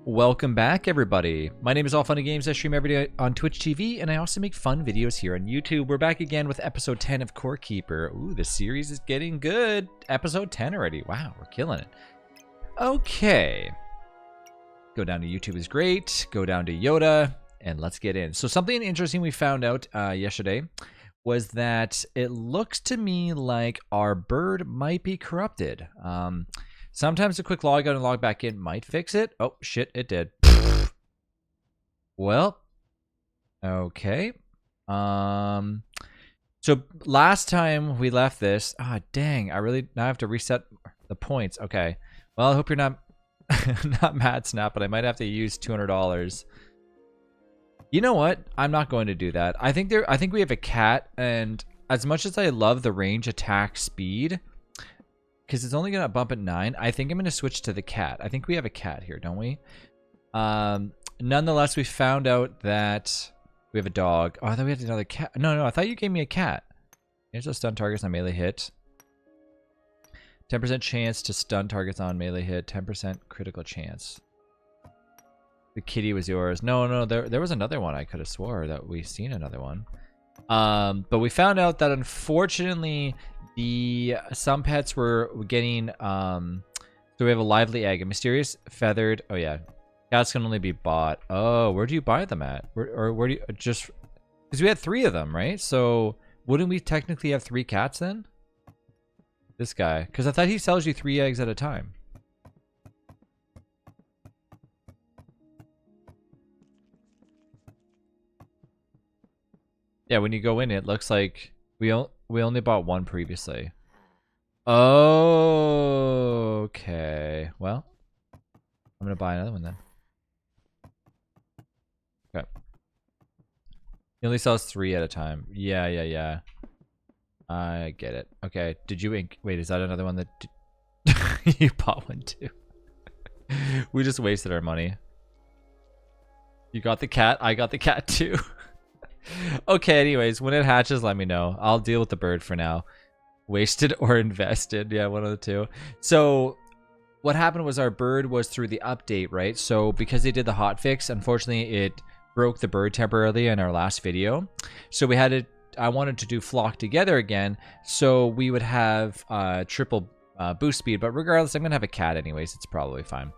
Welcome back, everybody. My name is All Funny Games. I stream every day on Twitch TV, and I also make fun videos here on YouTube. We're back again with episode 10 of Core Keeper. Ooh, this series is getting good. Episode 10 already. Wow, we're killing it. Okay. Go down to YouTube is great. Go down to Yoda, and let's get in. So something interesting we found out yesterday was that it looks to me like our bird might be corrupted. Sometimes a quick log out and log back in might fix it. Oh, shit, it did. Well, okay. So last time we left this, dang, now I have to reset the points. Okay. Well, I hope you're not not mad, Snap, but I might have to use $200. You know what? I'm not going to do that. I think we have a cat, and as much as I love the range attack speed, because it's only going to bump at 9. I think I'm going to switch to the cat. I think we have a cat here, don't we? Nonetheless, we found out that we have a dog. Oh, I thought we had another cat. No, I thought you gave me a cat. Here's those stun targets on melee hit. 10% chance to stun targets on melee hit. 10% critical chance. The kitty was yours. No, there was another one. I could have swore that we seen another one. But we found out that unfortunately some pets were getting so we have a lively egg, a mysterious feathered, oh yeah, cats can only be bought. Oh, where do you buy them at? Where do you just, because we had 3 of them, right? So wouldn't we technically have 3 cats then? This guy, because I thought he sells you 3 eggs at a time. Yeah, when you go in, it looks like we only bought 1 previously. Oh, okay. Well, I'm gonna buy another one then. Okay. He only sells 3 at a time. Yeah. I get it. Okay. Did you wait? Is that another one that you bought one too? We just wasted our money. You got the cat. I got the cat too. Okay, anyways, when it hatches, let me know. I'll deal with the bird for now. Wasted or invested. Yeah, one of the two. So what happened was our bird was through the update, right? So because they did the hotfix, unfortunately, it broke the bird temporarily in our last video. So we had to, I wanted to do flock together again, so we would have triple boost speed. But regardless, I'm going to have a cat anyways. It's probably fine.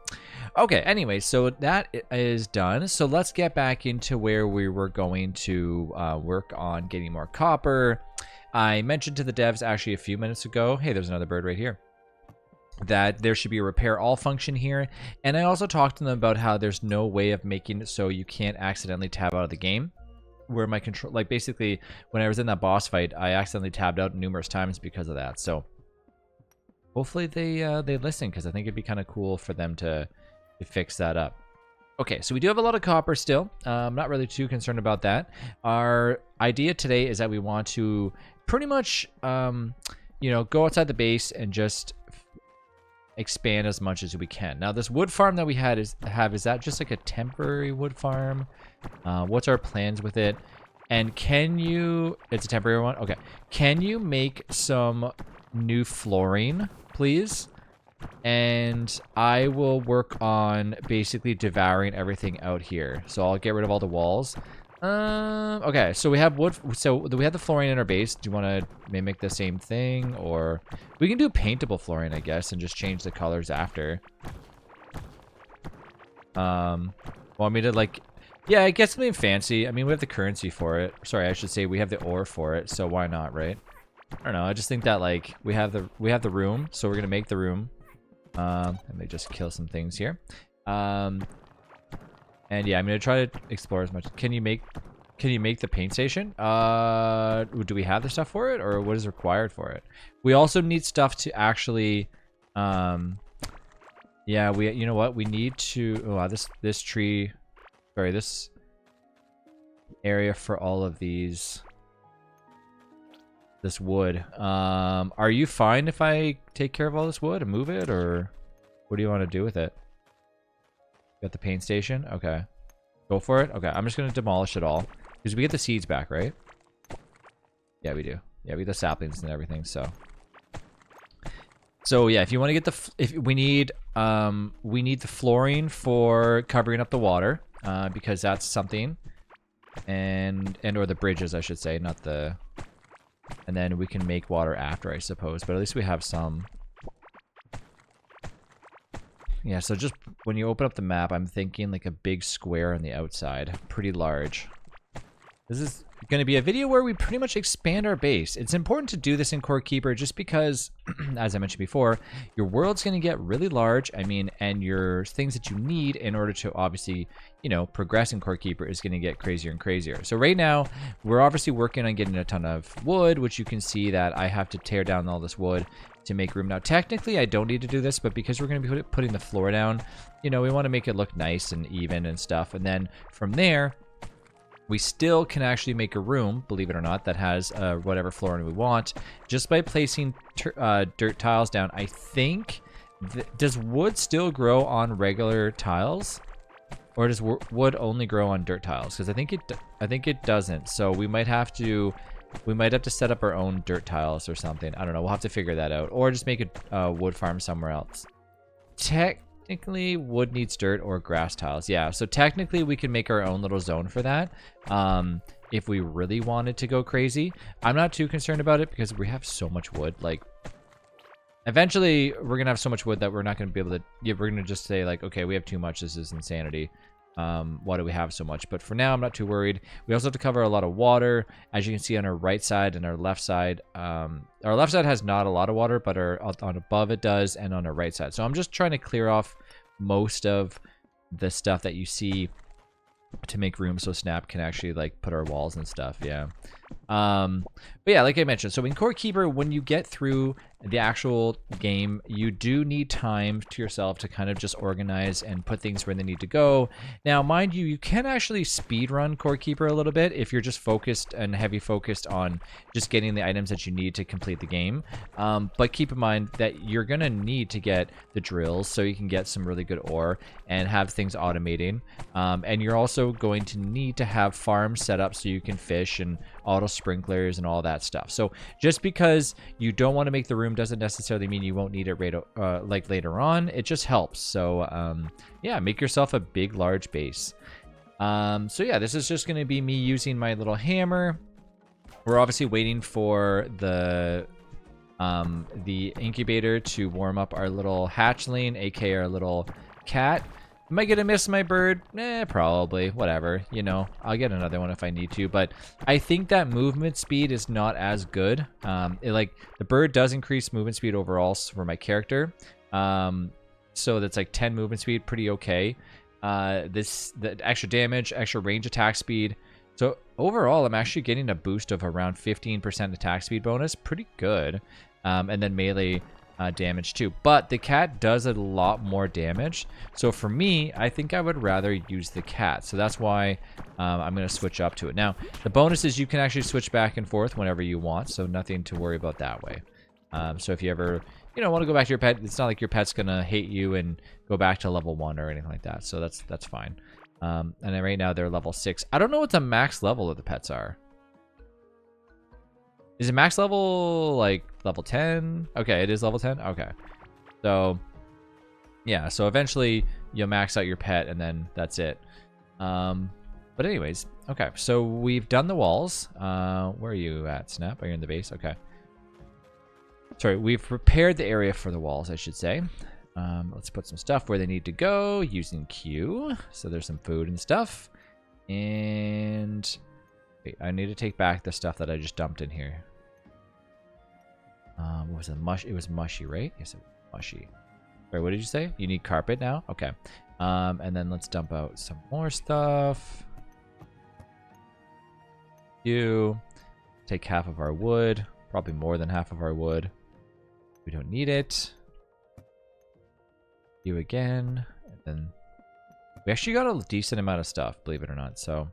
Okay, anyway, so that is done. So let's get back into where we were going to work on getting more copper. I mentioned to the devs actually a few minutes ago, hey, there's another bird right here, that there should be a repair all function here. And I also talked to them about how there's no way of making it so you can't accidentally tab out of the game. Where my control, like basically when I was in that boss fight, I accidentally tabbed out numerous times because of that. So hopefully they listen, because I think it'd be kind of cool for them to fix that up. Okay, so we do have a lot of copper still. I'm not really too concerned about that. Our idea today is that we want to pretty much, you know, go outside the base and just expand as much as we can. Now, this wood farm that we is that just like a temporary wood farm? What's our plans with it? And can you? It's a temporary one. Okay. Can you make some new flooring, please? And I will work on basically devouring everything out here. So I'll get rid of all the walls. Okay, so we have wood. So we have the flooring in our base. Do you want to mimic the same thing, or we can do paintable flooring, I guess, and just change the colors after. Want me to like? Yeah, I guess something fancy. I mean, we have the currency for it. Sorry, I should say we have the ore for it. So why not, right? I don't know. I just think that like we have the room, so we're gonna make the room. Let me just kill some things here. And yeah, I'm gonna try to explore as much. Can you make the paint station? Do we have the stuff for it, or what is required for it? We also need stuff to actually, yeah, you know what? We need to. Oh, this tree. Sorry, this area for all of these. This wood. Are you fine if I take care of all this wood and move it, or what do you want to do with it? Got the paint station? Okay. Go for it? Okay, I'm just going to demolish it all. Because we get the seeds back, right? Yeah, we do. Yeah, we get the saplings and everything, so. So yeah, if you want to get if we need the flooring for covering up the water, because that's something, and or the bridges, I should say, not the. And then we can make water after, I suppose, but at least we have some. Yeah, so just when you open up the map, I'm thinking like a big square on the outside, pretty large. This is going to be a video where we pretty much expand our base. It's important to do this in Core Keeper just because, as I mentioned before, your world's going to get really large. I mean, and your things that you need in order to obviously, you know, progress in Core Keeper is going to get crazier and crazier. So right now, we're obviously working on getting a ton of wood, which you can see that I have to tear down all this wood to make room. Now, technically, I don't need to do this, but because we're going to be putting the floor down, you know, we want to make it look nice and even and stuff. And then from there, we still can actually make a room, believe it or not, that has whatever flooring we want, just by placing dirt tiles down. I think, does wood still grow on regular tiles? Or does wood only grow on dirt tiles? Because I think it doesn't. So we might have to set up our own dirt tiles or something. I don't know. We'll have to figure that out. Or just make a wood farm somewhere else. Technically, wood needs dirt or grass tiles. Yeah, so technically we can make our own little zone for that if we really wanted to go crazy. I'm not too concerned about it because we have so much wood. Like, eventually, we're going to have so much wood that we're not going to be able to... Yeah, we're going to just say, like, okay, we have too much. This is insanity. Why do we have so much? But for now, I'm not too worried. We also have to cover a lot of water. As you can see on our right side and our left side, our left side has not a lot of water, but on above it does, and on our right side. So I'm just trying to clear off most of the stuff that you see to make room so Snap can actually like put our walls and stuff. Yeah. But yeah, like I mentioned, so in Core Keeper, when you get through the actual game, you do need time to yourself to kind of just organize and put things where they need to go. Now, mind you, you can actually speed run Core Keeper a little bit if you're just focused and heavy focused on just getting the items that you need to complete the game. But keep in mind that you're gonna need to get the drills so you can get some really good ore and have things automating. And you're also going to need to have farms set up so you can fish and auto sprinklers and all that stuff. So just because you don't want to make the room doesn't necessarily mean you won't need it like later on. It just helps. So yeah, make yourself a big large base. So yeah, this is just going to be me using my little hammer. We're obviously waiting for the incubator to warm up our little hatchling, aka our little cat. Am I gonna miss my bird? Probably. Whatever. You know, I'll get another one if I need to. But I think that movement speed is not as good. The bird does increase movement speed overall for my character. So that's like 10 movement speed, pretty okay. The extra damage, extra range attack speed. So overall, I'm actually getting a boost of around 15% attack speed bonus. Pretty good. And then melee damage too, but the cat does a lot more damage. So for me, I think I would rather use the cat. So that's why I'm going to switch up to it. Now, the bonus is you can actually switch back and forth whenever you want, so nothing to worry about that way. So if you ever, want to go back to your pet, it's not like your pet's going to hate you and go back to level 1 or anything like that. So that's fine. And then right now they're level 6. I don't know what the max level of the pets are. Is it max level, like, level 10? Okay, it is level 10? Okay. So, yeah, so eventually you'll max out your pet, and then that's it. But anyways, okay, so we've done the walls. Where are you at, Snap? Are you in the base? Okay. Sorry, we've prepared the area for the walls, I should say. Let's put some stuff where they need to go using Q. So there's some food and stuff. And... I need to take back the stuff that I just dumped in here. What was it? It was mushy, right? Yes, it was mushy. Wait, what did you say? You need carpet now? Okay. And then let's dump out some more stuff. You take half of our wood. Probably more than half of our wood. We don't need it. You again. And then we actually got a decent amount of stuff, believe it or not. So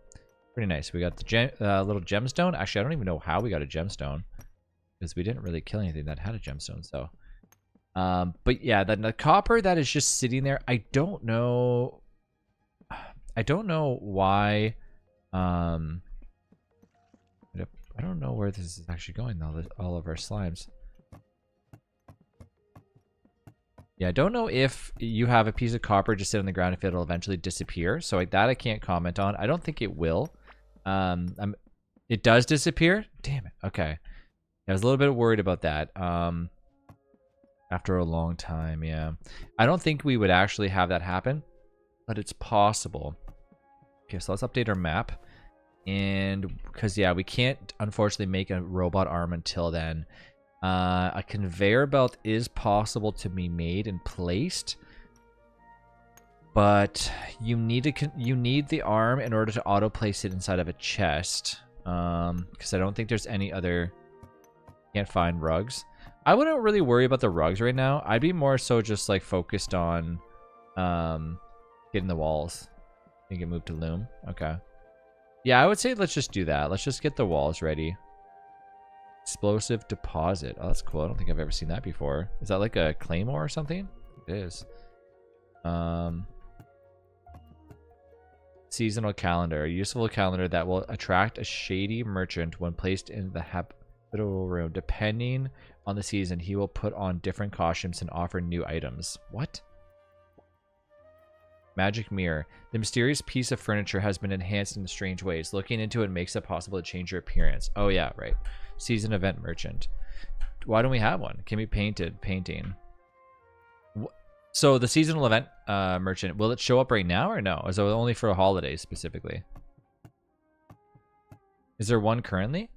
pretty nice. We got the little gemstone. Actually, I don't even know how we got a gemstone, because we didn't really kill anything that had a gemstone. So, but yeah, the copper that is just sitting there, I don't know. I don't know why. I don't know where this is actually going though. All of our slimes. Yeah, I don't know if you have a piece of copper just sit on the ground if it'll eventually disappear. So like that I can't comment on. I don't think it will. It does disappear? Damn it. Okay. I was a little bit worried about that. After a long time, yeah. I don't think we would actually have that happen, but it's possible. Okay, so let's update our map. And because, yeah, we can't, unfortunately, make a robot arm until then. A conveyor belt is possible to be made and placed, but you need the arm in order to auto place it inside of a chest. Because I don't think there's any other. Can't find rugs. I wouldn't really worry about the rugs right now. I'd be more so just like focused on getting the walls. I think it moved to loom. Okay. Yeah, I would say let's just do that. Let's just get the walls ready. Explosive deposit. Oh, that's cool. I don't think I've ever seen that before. Is that like a claymore or something? It is. Seasonal calendar. A useful calendar that will attract a shady merchant when placed in the habitable room. Depending on the season, he will put on different costumes and offer new items. What? Magic mirror. The mysterious piece of furniture has been enhanced in strange ways. Looking into it makes it possible to change your appearance. Oh yeah, right. Season event merchant. Why don't we have one? Can be painted. Painting. So the seasonal event merchant, will it show up right now or no? Is it only for a holiday specifically? Is there one currently?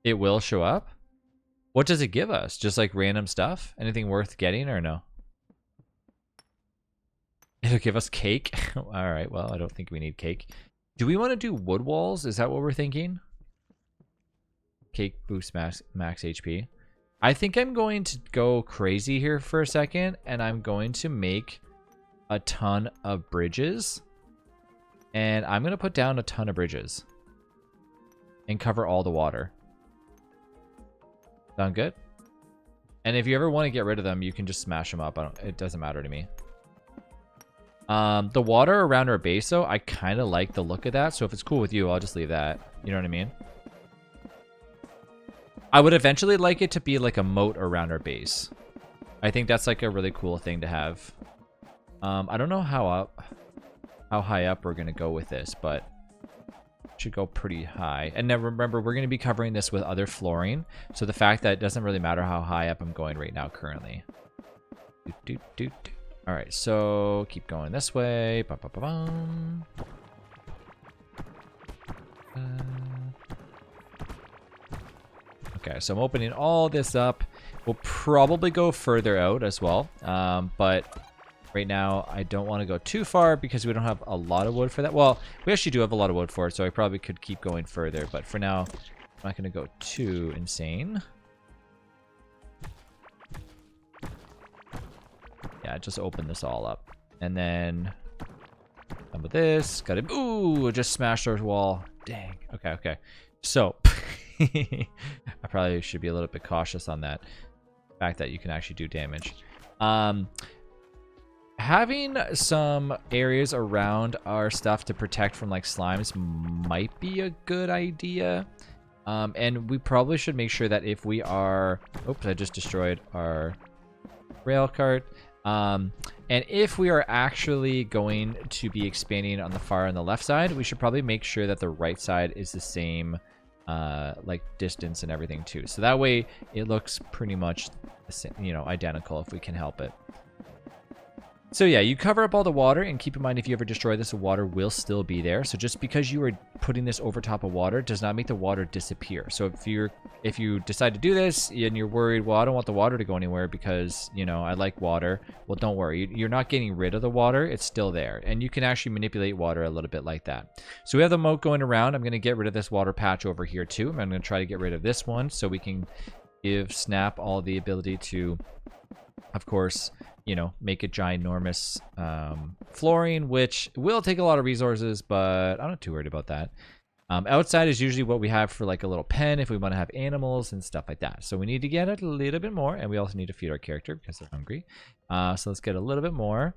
It will show up? What does it give us? Just like random stuff? Anything worth getting or no? It'll give us cake? Alright, well, I don't think we need cake. Do we want to do wood walls? Is that what we're thinking? Cake boosts max HP. I think I'm going to go crazy here for a second, and I'm going to make a ton of bridges. And I'm going to put down a ton of bridges. And cover all the water. Sound good? And if you ever want to get rid of them, you can just smash them up. It doesn't matter to me. The water around our base, though, I kind of like the look of that. So if it's cool with you, I'll just leave that. You know what I mean? I would eventually like it to be like a moat around our base. I think that's like a really cool thing to have. I don't know how high up we're going to go with this, but it should go pretty high. And now remember, we're going to be covering this with other flooring. So the fact that it doesn't really matter how high up I'm going right now currently. All right, so keep going this way. Okay, so I'm opening all this up. We'll probably go further out as well. But right now, I don't want to go too far because we don't have a lot of wood for that. Well, we actually do have a lot of wood for it, so I probably could keep going further. But for now, I'm not going to go too insane. Yeah, just open this all up. And then done with this. Got it. Ooh, just smashed our wall. Dang. Okay, okay. So I probably should be a little bit cautious on that. The fact that you can actually do damage. Having some areas around our stuff to protect from like slimes might be a good idea. And we probably should make sure that if we are... Oops, I just destroyed our rail cart. And if we are actually going to be expanding on the far on the left side, we should probably make sure that the right side is the same like distance and everything too. So that way it looks pretty much the same, you know, identical if we can help it. So yeah, you cover up all the water, and keep in mind if you ever destroy this, the water will still be there. So just because you are putting this over top of water does not make the water disappear. So if you decide to do this and you're worried, well, I don't want the water to go anywhere because, you know, I like water. Well, don't worry. You're not getting rid of the water. It's still there. And you can actually manipulate water a little bit like that. So we have the moat going around. I'm going to get rid of this water patch over here too. I'm going to try to get rid of this one so we can give Snap all the ability to, of course, you know, make a ginormous flooring, which will take a lot of resources, but I'm not too worried about that. Outside is usually what we have for like a little pen if we want to have animals and stuff like that. So we need to get a little bit more, and we also need to feed our character because they're hungry. So let's get a little bit more.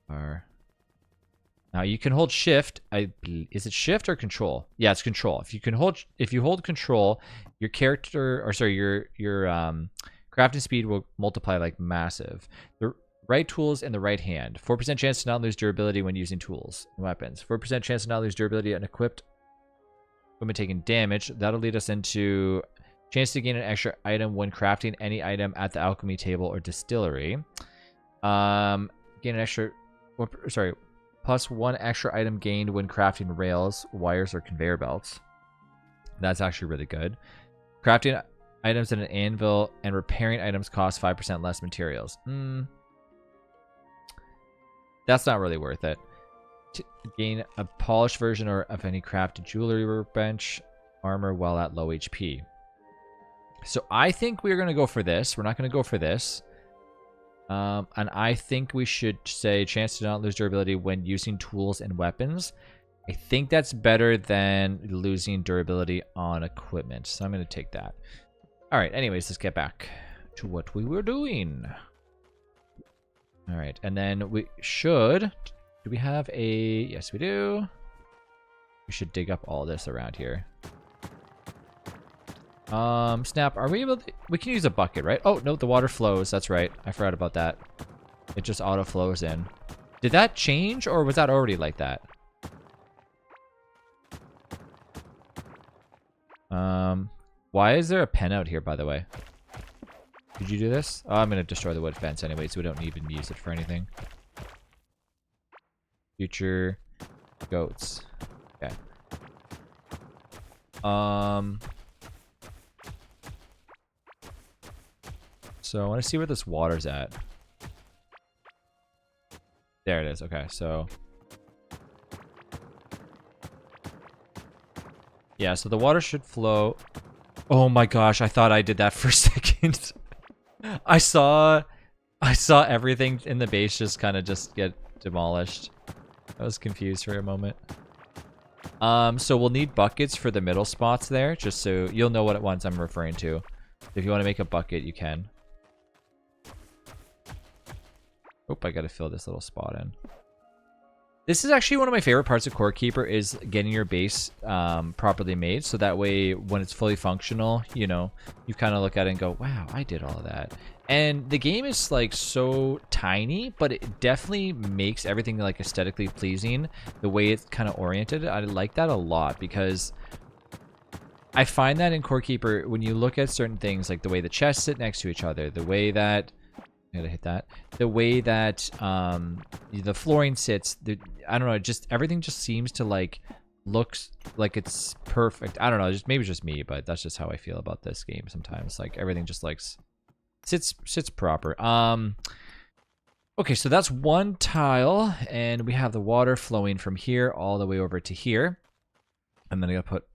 Now you can hold shift. Is it shift or control? Yeah, it's control. If you hold control, your character, or sorry, your Crafting speed will multiply like massive. The right tools in the right hand. 4% chance to not lose durability when using tools and weapons. 4% chance to not lose durability and equipped equipment taking damage. That'll lead us into chance to gain an extra item when crafting any item at the alchemy table or distillery. Gain an extra... Sorry. Plus 1 extra item gained when crafting rails, wires, or conveyor belts. That's actually really good. Crafting items in an anvil and repairing items cost 5% less materials. That's not really worth it. To gain a polished version of any crafted jewelry workbench, armor while at low HP. So I think we're going to go for this. We're not going to go for this. And I think we should say chance to not lose durability when using tools and weapons. I think that's better than losing durability on equipment. So I'm going to take that. All right. Anyways, let's get back to what we were doing. All right. And then we should... Do we have a... Yes, we do. We should dig up all this around here. Snap, are we able to... We can use a bucket, right? Oh, no, the water flows. That's right. I forgot about that. It just auto flows in. Did that change, or was that already like that? Why is there a pen out here, by the way? Did you do this? Oh, I'm going to destroy the wood fence anyway, so we don't even use it for anything. Future goats. Okay. So I want to see where this water's at. There it is. Okay, so... Yeah, so the water should flow... Oh my gosh, I thought I did that for a second. I saw everything in the base just kind of just get demolished. I was confused for a moment. So we'll need buckets for the middle spots there, just so you'll know what ones I'm referring to. If you want to make a bucket, you can. Oh, I gotta fill this little spot in. This is actually one of my favorite parts of Core Keeper, is getting your base properly made. So that way, when it's fully functional, you know, you kind of look at it and go, wow, I did all of that. And the game is like so tiny, but it definitely makes everything like aesthetically pleasing. The way it's kind of oriented, I like that a lot, because I find that in Core Keeper, when you look at certain things, like the way the chests sit next to each other, the way that... I gotta hit that. The way that the flooring sits, I don't know, just everything just seems to like looks like it's perfect. I don't know, just maybe it's just me, but that's just how I feel about this game sometimes. Like everything just like sits proper. Okay, so that's one tile, and we have the water flowing from here all the way over to here. And then I gotta put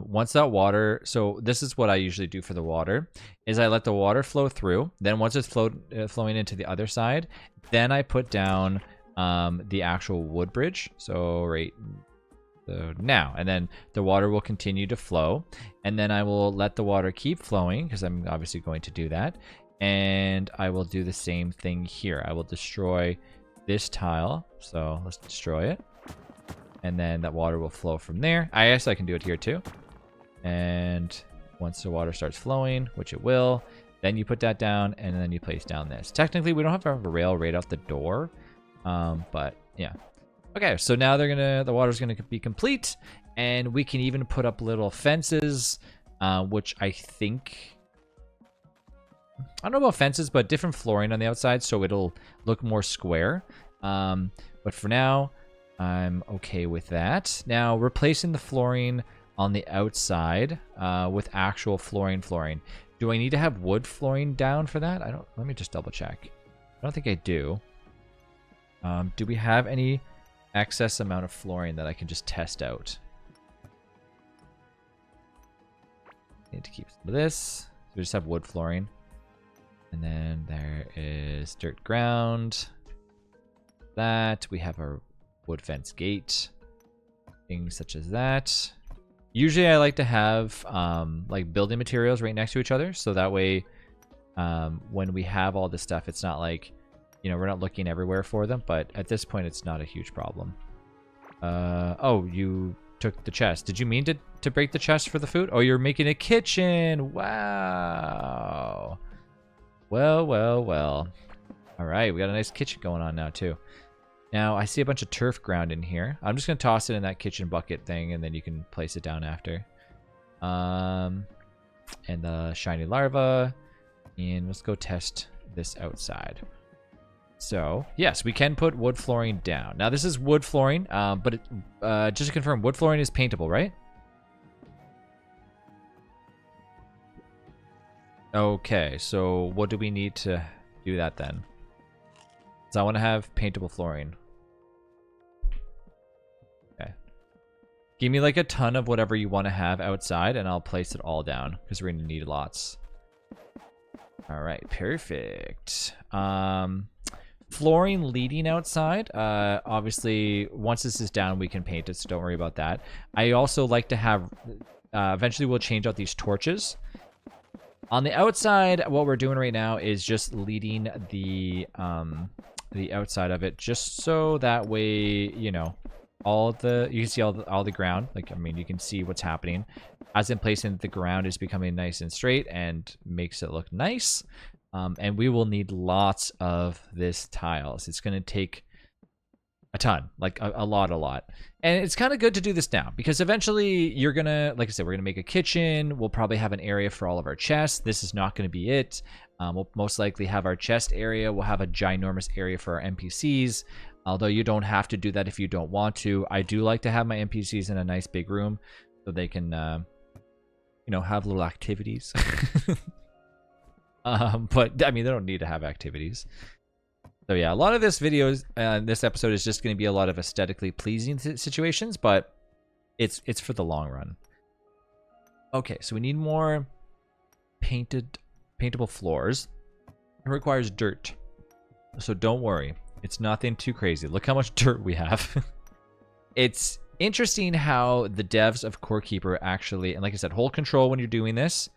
once that water, so this is what I usually do for the water, is I let the water flow through. Then once it's flowing into the other side, then I put down the actual wood bridge. So right now, and then the water will continue to flow, and then I will let the water keep flowing, because I'm obviously going to do that. And I will do the same thing here. I will destroy this tile. So let's destroy it. And then that water will flow from there. I guess I can do it here too. And once the water starts flowing, which it will, then you put that down, and then you place down this. Technically, we don't have to have a rail right out the door, but yeah. Okay, so now the water's gonna be complete, and we can even put up little fences, which I think, I don't know about fences, but different flooring on the outside, so it'll look more square. But for now, I'm okay with that. Now, replacing the flooring on the outside with actual flooring. Do I need to have wood flooring down for that? Let me just double check. I don't think I do. Do we have any excess amount of flooring that I can just test out? Need to keep some of this. So we just have wood flooring. And then there is dirt ground. That. We have our wood fence gate, things such as that. Usually I like to have like building materials right next to each other, so that way when we have all this stuff, it's not like, you know, we're not looking everywhere for them, but at this point it's not a huge problem. Oh, you took the chest. Did you mean to break the chest for the food? Oh, you're making a kitchen. Wow. Well, well, well. All right, we got a nice kitchen going on now too. Now I see a bunch of turf ground in here. I'm just gonna toss it in that kitchen bucket thing, and then you can place it down after. And the shiny larva, and let's go test this outside. So yes, we can put wood flooring down. Now this is wood flooring, but just to confirm, wood flooring is paintable, right? Okay, so what do we need to do that then? So I want to have paintable flooring. Okay. Give me like a ton of whatever you want to have outside, and I'll place it all down because we're going to need lots. All right, perfect. Flooring leading outside. Obviously, once this is down, we can paint it, so don't worry about that. I also like to have... eventually, we'll change out these torches. On the outside, what we're doing right now is just leading the outside of it, just so that way, you know, you can see all the ground. Like, I mean, you can see what's happening. As in placing, the ground is becoming nice and straight and makes it look nice. And we will need lots of this tiles. It's going to take a ton, like a lot. And it's kind of good to do this now because eventually you're going to, like I said, we're going to make a kitchen. We'll probably have an area for all of our chests. This is not going to be it. We'll most likely have our chest area. We'll have a ginormous area for our NPCs. Although you don't have to do that if you don't want to. I do like to have my NPCs in a nice big room so they can, you know, have little activities. But I mean, they don't need to have activities. So yeah, a lot of this this episode is just going to be a lot of aesthetically pleasing situations, but it's for the long run. Okay, so we need more paintable floors. It requires dirt, so don't worry, it's nothing too crazy. Look how much dirt we have. It's interesting how the devs of Core Keeper actually, and like I said, hold control when you're doing this,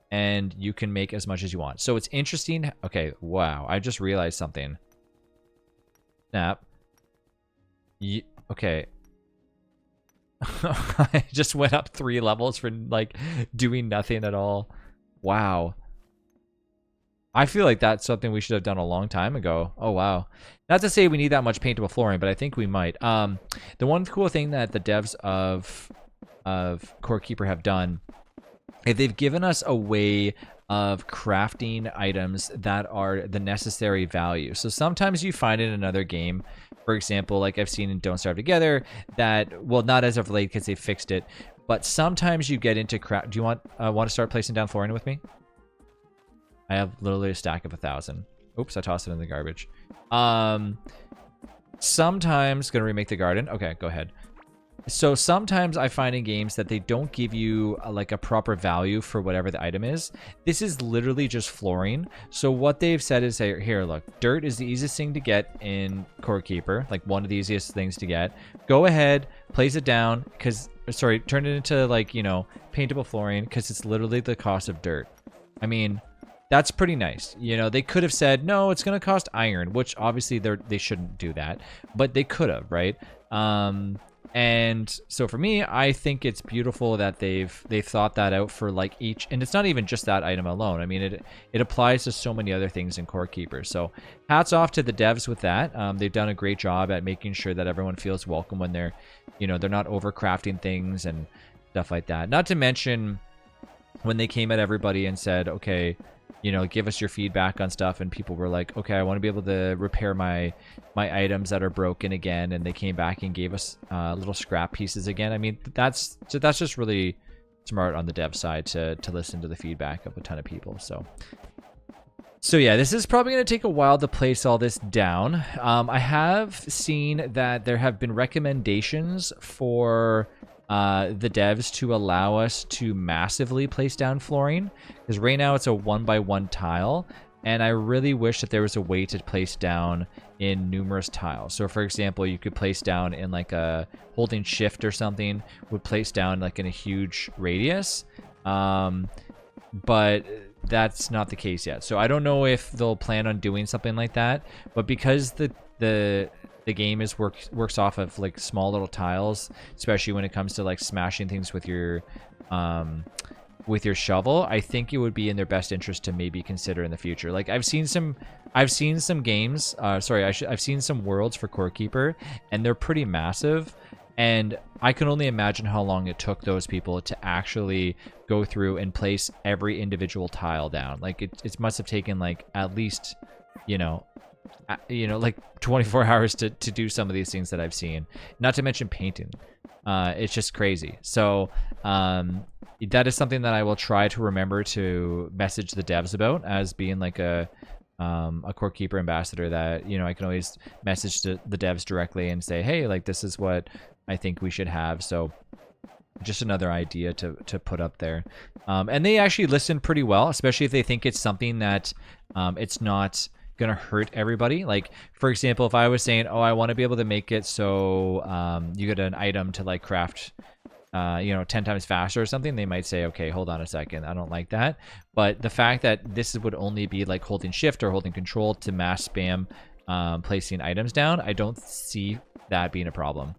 and you can make as much as you want. So it's interesting. Okay, wow, I just realized something. Snap. Okay. I just went up 3 levels for like doing nothing at all. Wow. I feel like that's something we should have done a long time ago. Oh, wow. Not to say we need that much paintable flooring, but I think we might. The one cool thing that the devs of Core Keeper have done is they've given us a way of crafting items that are the necessary value. So sometimes you find in another game, for example, like I've seen in Don't Starve Together, that, well, not as of late because they fixed it, but sometimes you get into craft. Do you want to start placing down flooring with me? I have literally a stack of 1,000. Oops, I tossed it in the garbage. Sometimes, gonna remake the garden. Okay, go ahead. So sometimes I find in games that they don't give you like a proper value for whatever the item is. This is literally just flooring. So what they've said is, here, look, dirt is the easiest thing to get in Core Keeper, like one of the easiest things to get. Go ahead, place it down, turn it into like, you know, paintable flooring, because it's literally the cost of dirt. I mean, that's pretty nice. You know, they could have said, no, it's going to cost iron, which obviously they shouldn't do that, but they could have, right? And so for me, I think it's beautiful that they've thought that out for like each, and it's not even just that item alone. I mean, it applies to so many other things in Core Keeper. So hats off to the devs with that. They've done a great job at making sure that everyone feels welcome when they're, you know, they're not overcrafting things and stuff like that. Not to mention when they came at everybody and said, okay, you know, give us your feedback on stuff, and people were like, okay, I want to be able to repair my items that are broken again, and they came back and gave us little scrap pieces again. I mean, that's just really smart on the dev side to listen to the feedback of a ton of people. So yeah, this is probably going to take a while to place all this down. I have seen that there have been recommendations for the devs to allow us to massively place down flooring, because right now it's a 1x1 tile, and I really wish that there was a way to place down in numerous tiles. So for example, you could place down in like a holding shift or something would place down like in a huge radius, but that's not the case yet. So I don't know if they'll plan on doing something like that, but because the game works off of like small little tiles, especially when it comes to like smashing things with your with your shovel, I think it would be in their best interest to maybe consider in the future. Like I've seen some games. I've seen some worlds for Core Keeper, and they're pretty massive. And I can only imagine how long it took those people to actually go through and place every individual tile down. Like it must have taken like at least, like 24 hours to do some of these things that I've seen. Not to mention painting. It's just crazy. So that is something that I will try to remember to message the devs about, as being like a Core Keeper ambassador, that I can always message the devs directly and say, hey, like this is what I think we should have. So just another idea to put up there. And they actually listen pretty well, especially if they think it's something that it's not gonna hurt everybody. Like for example, if I was saying, oh, I want to be able to make it so you get an item to like craft 10 times faster or something, they might say, okay, hold on a second, I don't like that. But the fact that this would only be like holding shift or holding control to mass spam placing items down, I don't see that being a problem.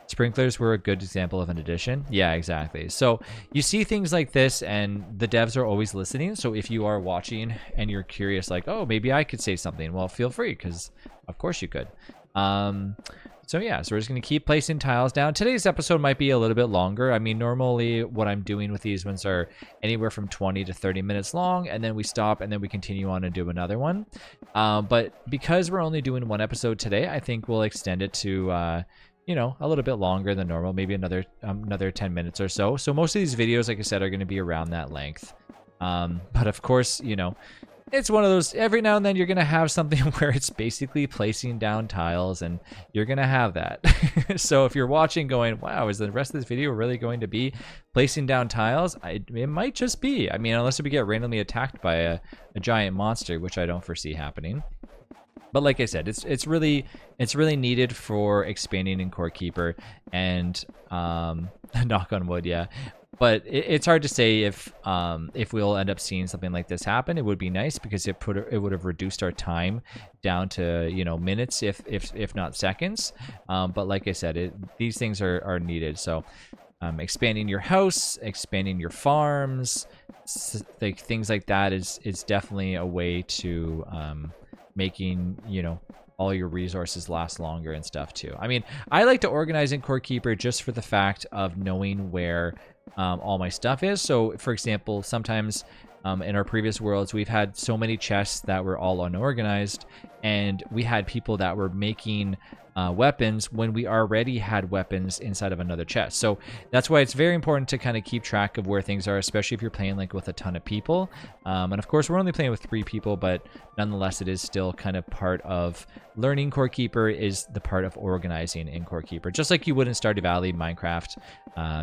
Sprinklers were a good example of an addition. Yeah, exactly. So you see things like this, and the devs are always listening. So if you are watching and you're curious, like, oh, maybe I could say something, well, feel free, because of course you could. So yeah, so we're just going to keep placing tiles down. Today's episode might be a little bit longer. I mean, normally what I'm doing with these ones are anywhere from 20 to 30 minutes long, and then we stop, and then we continue on and do another one. But because we're only doing one episode today, I think we'll extend it to a little bit longer than normal, maybe another 10 minutes or so. So most of these videos, like I said, are going to be around that length. But of course, it's one of those, every now and then you're going to have something where it's basically placing down tiles, and you're going to have that. So if you're watching going, wow, is the rest of this video really going to be placing down tiles? It might just be. I mean, unless we get randomly attacked by a giant monster, which I don't foresee happening. But like I said, it's really needed for expanding in Core Keeper, and knock on wood, yeah. But it's hard to say if we'll end up seeing something like this happen. It would be nice, because it would have reduced our time down to minutes, if not seconds. But like I said, these things are needed. So expanding your house, expanding your farms, like things like that is definitely a way to making all your resources last longer and stuff too. I mean, I like to organize in Core Keeper just for the fact of knowing where all my stuff is. So for example, sometimes in our previous worlds, we've had so many chests that were all unorganized, and we had people that were making weapons when we already had weapons inside of another chest. So that's why it's very important to kind of keep track of where things are, especially if you're playing like with a ton of people. And of course, we're only playing with 3 people, but nonetheless, it is still kind of part of learning Core Keeper, is the part of organizing in Core Keeper, just like you would in Stardew Valley, Minecraft,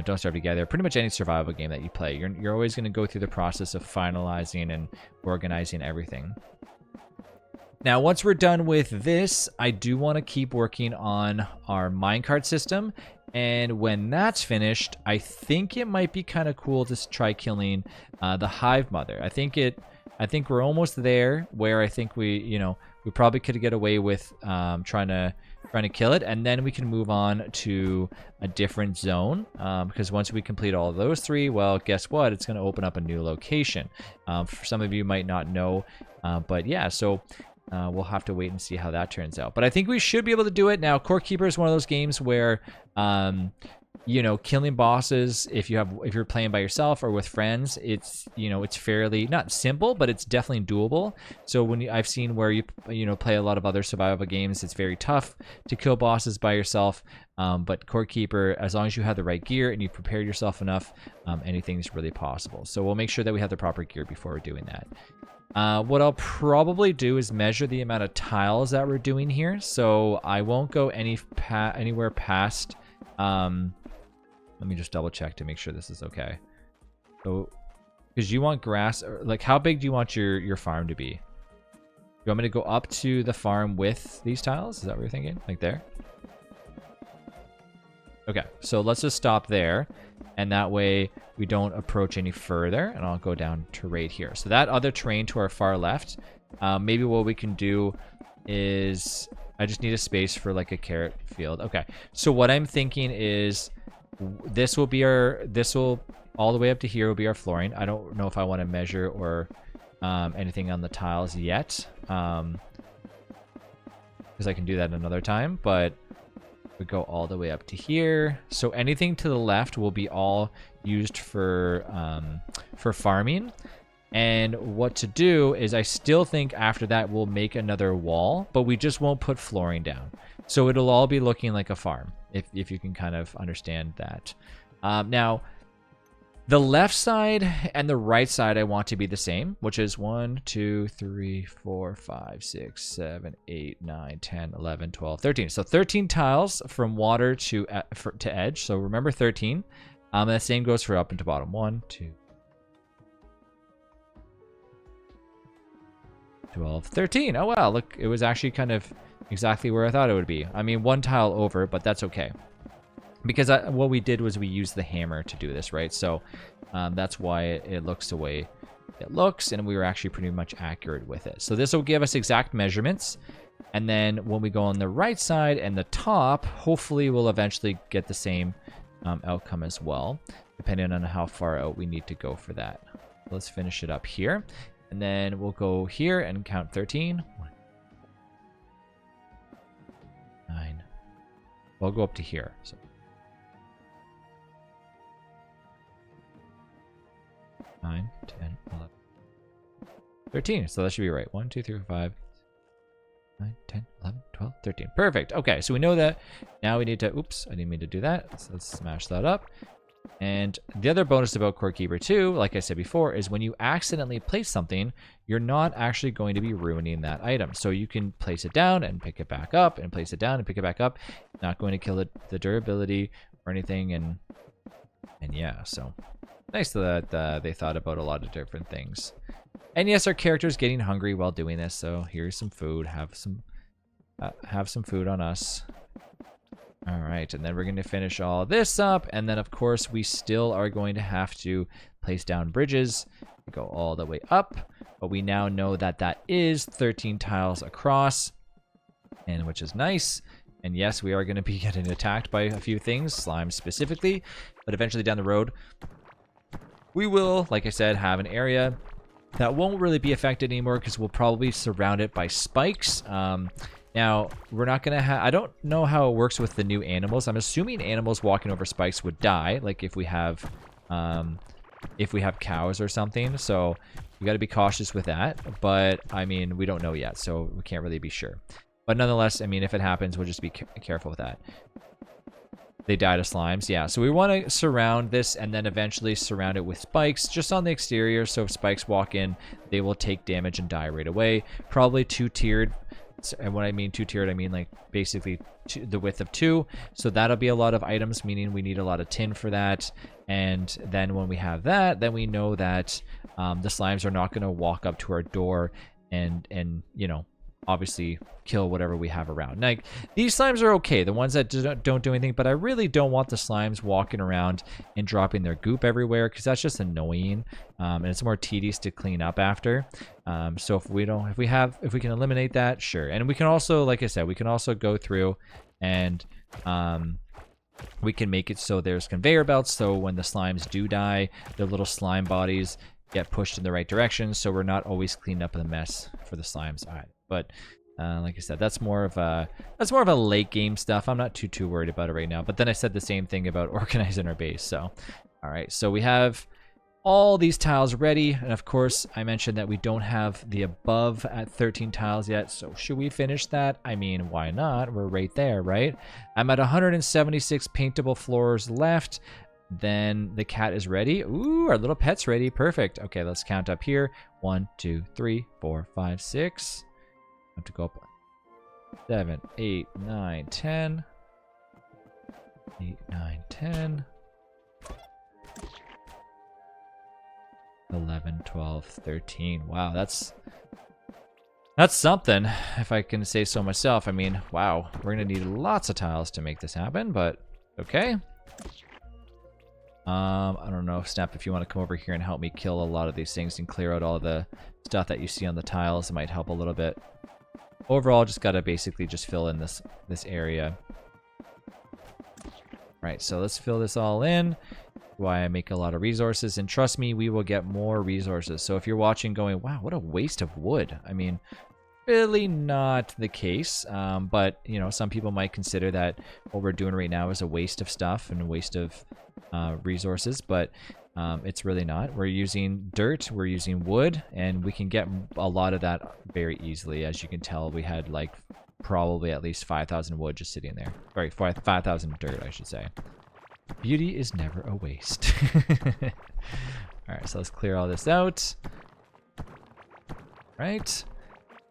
Don't Starve Together, pretty much any survival game that you play. You're always going to go through the process of finalizing and organizing everything. Now, once we're done with this, I do want to keep working on our minecart system. And when that's finished, I think it might be kind of cool to try killing the hive mother. I think we're almost there, where I think we probably could get away with trying to kill it, and then we can move on to a different zone, because once we complete all of those 3, well, guess what? It's going to open up a new location. For some of you might not know, but yeah, so we'll have to wait and see how that turns out. But I think we should be able to do it. Now, Core Keeper is one of those games where killing bosses, if you're playing by yourself or with friends, it's fairly not simple, but it's definitely doable. So when I've seen where you play a lot of other survival games, it's very tough to kill bosses by yourself. But Core Keeper, as long as you have the right gear and you've prepared yourself enough, anything's really possible. So we'll make sure that we have the proper gear before we're doing that. What I'll probably do is measure the amount of tiles that we're doing here. So I won't go anywhere past. Let me just double check to make sure this is okay. So, because you want grass, or like, how big do you want your farm to be? You want me to go up to the farm with these tiles? Is that what you're thinking? Like there? Okay, so let's just stop there, and that way we don't approach any further, and I'll go down to right here. So that other terrain to our far left, maybe what we can do is, I just need a space for like a carrot field. Okay, so what I'm thinking is this will all the way up to here will be our flooring. I don't know if I want to measure or anything on the tiles yet, because I can do that another time, but we go all the way up to here. So anything to the left will be all used for farming. And what to do is, I still think after that we'll make another wall, but we just won't put flooring down. So it'll all be looking like a farm, if you can kind of understand that. Now, the left side and the right side I want to be the same, which is 1, 2, 3, 4, 5, 6, 7, 8, 9, 10, 11, 12, 13. So 13 tiles from water to edge. So remember 13. And the same goes for up and to bottom. 1, 2, 12, 13. Oh, wow. Look, it was actually kind of exactly where I thought it would be. I mean, one tile over, but that's okay. Because what we did was we used the hammer to do this, right? So that's why it looks the way it looks, and we were actually pretty much accurate with it. So this will give us exact measurements. And then when we go on the right side and the top, hopefully we'll eventually get the same outcome as well, depending on how far out we need to go for that. Let's finish it up here. And then we'll go here and count 13. 1, 9. We'll go up to here. So 9, 10, 11, 13. So that should be right. 1, 2, 3, 4, 5, 9, 10, 11, 12, 13. Perfect. Okay, so we know that. Now we need to... Oops, I didn't mean to do that. So let's smash that up. And the other bonus about Core Keeper 2, like I said before, is when you accidentally place something, you're not actually going to be ruining that item. So you can place it down and pick it back up, and place it down and pick it back up. Not going to kill the durability or anything. And yeah, so nice that they thought about a lot of different things. And yes, our character's getting hungry while doing this, so here's some food. Have some food on us. All right, and then we're going to finish all this up, and then of course we still are going to have to place down bridges, go all the way up, but we now know that that is 13 tiles across, and which is nice. And yes, we are going to be getting attacked by a few things, slime specifically, but eventually down the road we will, like I said, have an area that won't really be affected anymore because we'll probably surround it by spikes. Now, we're not going to have... I don't know how it works with the new animals. I'm assuming animals walking over spikes would die, like if we have cows or something. So you got to be cautious with that. But, I mean, we don't know yet, so we can't really be sure. But nonetheless, I mean, if it happens, we'll just be careful with that. They die to slimes, yeah. So we want to surround this and then eventually surround it with spikes just on the exterior. So if spikes walk in, they will take damage and die right away. Probably two-tiered. And when I mean two-tiered, I mean like basically the width of 2. So that'll be a lot of items, meaning we need a lot of tin for that. And then when we have that, then we know that the slimes are not going to walk up to our door and you know, obviously kill whatever we have around. Like, these slimes are okay, the ones that don't do anything, but I really don't want the slimes walking around and dropping their goop everywhere, because that's just annoying, and it's more tedious to clean up after. So if we can eliminate that, sure. And we can also, like I said, we can also go through and we can make it so there's conveyor belts, so when the slimes do die, their little slime bodies get pushed in the right direction, so we're not always cleaned up in the mess for the slimes. All right. But like I said, that's more of a late game stuff. I'm not too worried about it right now. But then I said the same thing about organizing our base. So, all right. So we have all these tiles ready, and of course, I mentioned that we don't have the above at 13 tiles yet. So should we finish that? I mean, why not? We're right there, right? I'm at 176 paintable floors left. Then the cat is ready. Ooh, our little pet's ready. Perfect. Okay, let's count up here. 1, 2, 3, 4, 5, 6. Have to go up 7, 8, 9, 10. 8, 9, 10. 11, 12, 13. Wow, that's something, if I can say so myself. I mean, wow, we're gonna need lots of tiles to make this happen, but okay. I don't know, Snap, if you want to come over here and help me kill a lot of these things and clear out all the stuff that you see on the tiles, it might help a little bit. Overall, just gotta basically just fill in this area. Right, so let's fill this all in. why I make a lot of resources, and trust me, we will get more resources. So if you're watching going, wow, what a waste of wood. I mean, really not the case, but you know, some people might consider that what we're doing right now is a waste of stuff and a waste of resources, but it's really not. We're using dirt, we're using wood, and we can get a lot of that very easily. As you can tell, we had like probably at least 5,000 wood just sitting there. Sorry, 5,000 dirt, I should say. Beauty is never a waste. Alright, so let's clear all this out. Right.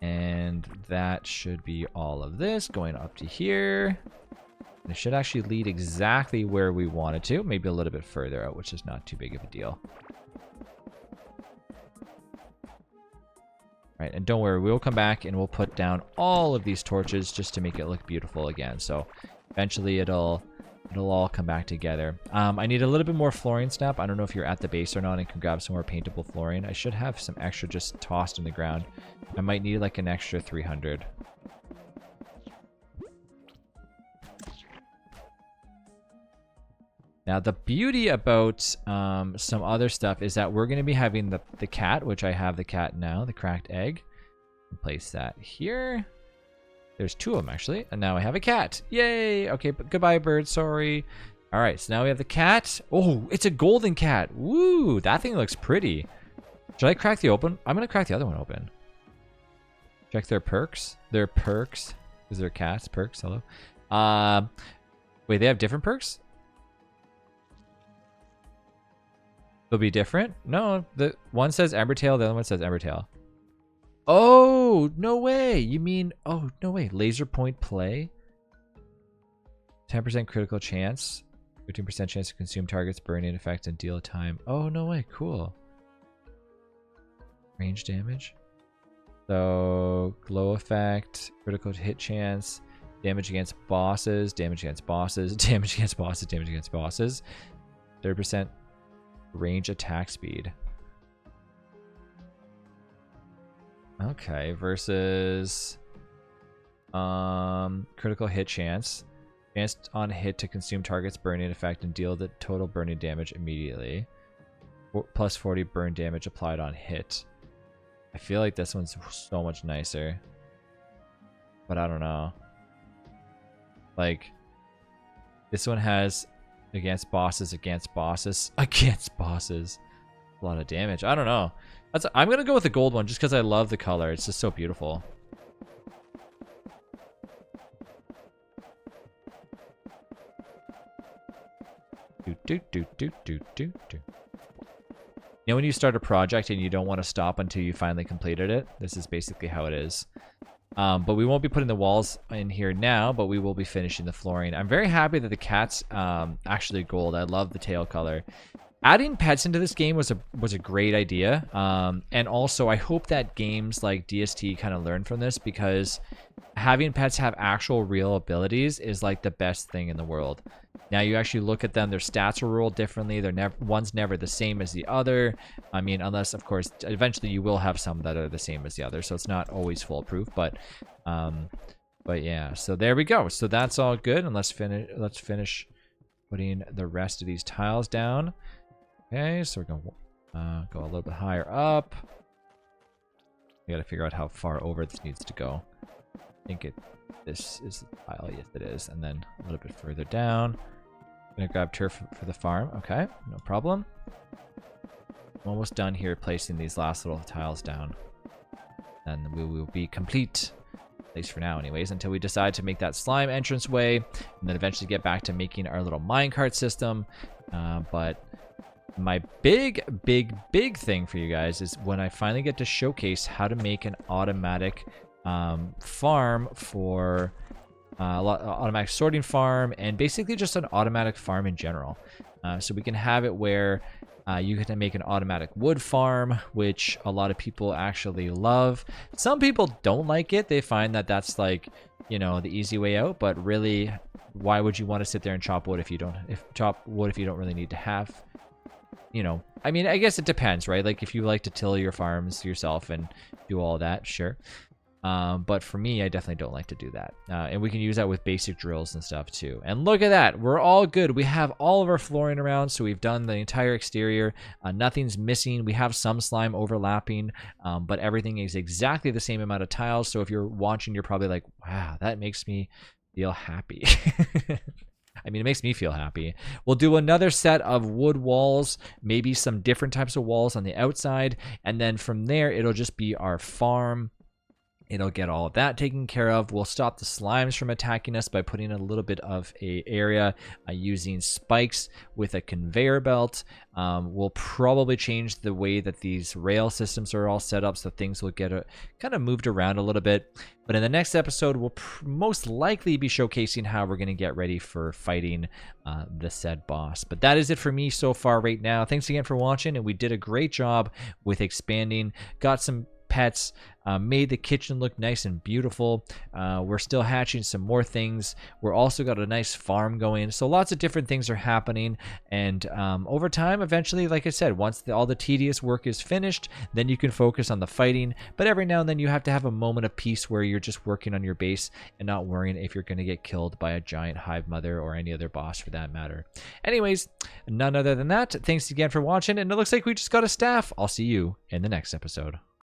And that should be all of this going up to here. It should actually lead exactly where we want it to. Maybe a little bit further out, which is not too big of a deal. Right, and don't worry, we'll come back and we'll put down all of these torches just to make it look beautiful again. So eventually it'll all come back together. I need a little bit more flooring snap. I don't know if you're at the base or not and can grab some more paintable flooring. I should have some extra just tossed in the ground. I might need like an extra 300. Now the beauty about some other stuff is that we're going to be having the cat, which I have the cat now, the cracked egg. Place that here. There's two of them actually, and now I have a cat. Yay! Okay, but goodbye bird, sorry. All right, so now we have the cat. Oh, it's a golden cat. Woo, that thing looks pretty. Should I crack the open? I'm gonna crack the other one open. Check their perks. Their perks. Is there cats? Perks, hello. Wait, they have different perks? They'll be different? No, the one says Embertail, the other one says Embertail. Oh, no way. You mean, oh, no way. Laser point play. 10% critical chance. 15% chance to consume targets, burning effect, and deal time. Oh, no way. Cool. Range damage. So, glow effect, critical hit chance, damage against bosses, damage against bosses, damage against bosses, damage against bosses. 30% range attack speed. Okay, versus critical hit chance. Chance on hit to consume target's burning effect and deal the total burning damage immediately. Plus 40 burn damage applied on hit. I feel like this one's so much nicer. But I don't know. Like, this one has against bosses, against bosses, against bosses. A lot of damage. I don't know. I'm gonna go with the gold one just because I love the color. It's just so beautiful. You know when you start a project and you don't want to stop until you finally completed it? This is basically how it is. But we won't be putting the walls in here now, but we will be finishing the flooring. I'm very happy that the cat's actually gold. I love the tail color. Adding pets into this game was a great idea, and also I hope that games like DST kind of learn from this, because having pets have actual real abilities is like the best thing in the world. Now you actually look at them, their stats are rolled differently. They're one's never the same as the other. I mean, unless of course eventually you will have some that are the same as the other, so it's not always foolproof. But yeah, so there we go. So that's all good, and let's finish putting the rest of these tiles down. Okay, so we're gonna go a little bit higher up. We gotta figure out how far over this needs to go. I think this is the tile, yes it is, and then a little bit further down. Gonna grab turf for the farm. Okay, no problem. I'm almost done here placing these last little tiles down. And we will be complete, at least for now anyways, until we decide to make that slime entranceway, and then eventually get back to making our little minecart system. But my big thing for you guys is when I finally get to showcase how to make an automatic farm for automatic sorting farm, and basically just an automatic farm in general. So we can have it where you can make an automatic wood farm, which a lot of people actually love. Some people don't like it. They find that that's like, you know, the easy way out, but really, why would you want to sit there and chop wood if you don't really need to have, you know, I mean, I guess it depends, right? Like if you like to till your farms yourself and do all that, sure. But for me, I definitely don't like to do that. And we can use that with basic drills and stuff too. And look at that. We're all good. We have all of our flooring around, so we've done the entire exterior. Nothing's missing. We have some slime overlapping, but everything is exactly the same amount of tiles. So if you're watching, you're probably like, wow, that makes me feel happy. I mean, it makes me feel happy. We'll do another set of wood walls, maybe some different types of walls on the outside. And then from there, it'll just be our farm. It'll get all of that taken care of. We'll stop the slimes from attacking us by putting a little bit of a area using spikes with a conveyor belt. We'll probably change the way that these rail systems are all set up so things will get kind of moved around a little bit. But in the next episode, we'll most likely be showcasing how we're going to get ready for fighting the said boss. But that is it for me so far right now. Thanks again for watching, and we did a great job with expanding. Got some pets, made the kitchen look nice and beautiful. We're still hatching some more things. We're also got a nice farm going, so lots of different things are happening. And over time, eventually, like I said, once all the tedious work is finished, then you can focus on the fighting. But every now and then you have to have a moment of peace where you're just working on your base and not worrying if you're going to get killed by a giant hive mother or any other boss for that matter. Anyways, none other than that, thanks again for watching, and it looks like we just got a staff. I'll see you in the next episode.